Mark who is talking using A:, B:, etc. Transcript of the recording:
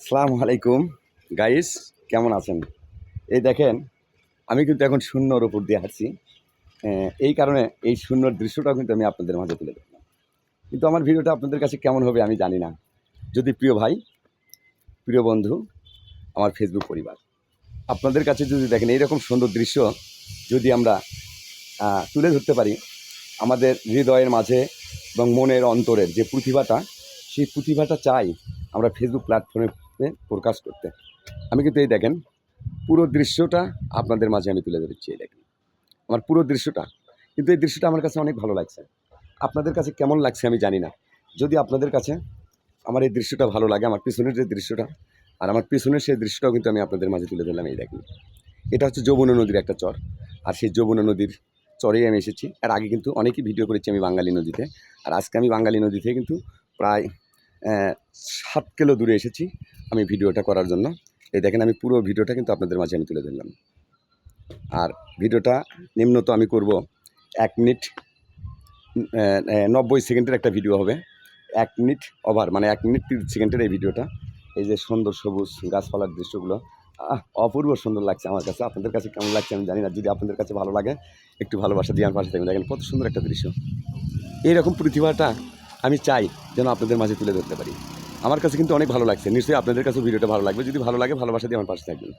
A: আসসালামু আলাইকুম গাইস, কেমন আছেন? এই দেখেন, আমি কিন্তু এখন শূন্যর উপর দিয়ে হাঁটছি। এই কারণে এই শূন্যর দৃশ্যটাও কিন্তু আমি আপনাদের মাঝে তুলে ধরলাম। কিন্তু আমার ভিডিওটা আপনাদের কাছে কেমন হবে আমি জানি না। যদি প্রিয় ভাই, প্রিয় বন্ধু, আমার ফেসবুক পরিবার, আপনাদের কাছে যদি দেখেন এইরকম সুন্দর দৃশ্য যদি আমরা তুলে ধরতে পারি আমাদের হৃদয়ের মাঝে এবং মনের অন্তরের যে প্রতিভাটা, সেই প্রতিভাটা চাই আমরা ফেসবুক প্ল্যাটফর্মে প্রকাশ করতে। আমি কিন্তু এই দেখেন পুরো দৃশ্যটা আপনাদের মাঝে আমি তুলে ধরেছি। এই দেখেন আমার পুরো দৃশ্যটা, কিন্তু এই দৃশ্যটা আমার কাছে অনেক ভালো লাগছে। আপনাদের কাছে কেমন লাগছে আমি জানি না। যদি আপনাদের কাছে আমার এই দৃশ্যটা ভালো লাগে, আমার পিছনের যে দৃশ্যটা আর আমার পিছনের সেই দৃশ্যটাও কিন্তু আমি আপনাদের মাঝে তুলে ধরলাম। এই দেখেন, এটা হচ্ছে যমুনা নদীর একটা চর, আর সেই যমুনা নদীর চরেই আমি এসেছি। আর আগে কিন্তু অনেকই ভিডিও করেছি আমি বাঙালি নদীতে, আর আজকে আমি বাঙালি নদী থেকে কিন্তু প্রায় 7 কিলো দূরে এসেছি আমি ভিডিওটা করার জন্য। এই দেখেন আমি পুরো ভিডিওটা কিন্তু আপনাদের মাঝে আমি তুলে ধরলাম। আর ভিডিওটা নিম্নত আমি করব 1 মিনিট 90 সেকেন্ডের একটা ভিডিও হবে। 1 মিনিট ওভার, মানে 1 মিনিট 30 সেকেন্ডের এই ভিডিওটা। এই যে সুন্দর সবুজ গাছপালার দৃশ্যগুলো অপূর্ব সুন্দর লাগছে আমার কাছে। আপনাদের কাছে কেমন লাগছে আমি জানি না। যদি আপনাদের কাছে ভালো লাগে একটু ভালোবাসা দিয়ে আমার পাশে থাকবেন। দেখেন কত সুন্দর একটা দৃশ্য। এইরকম প্রতিভাটা আমি চাই যেন আপনাদের মাঝে তুলে ধরতে পারি। আমার কাছে কিন্তু অনেক ভালো লাগছে। নিশ্চয়ই আপনাদের কাছে ভিডিওটা ভালো লাগবে। যদি ভালো লাগে ভালোবাসা দিয়ে আমার পাশে থাকবেন।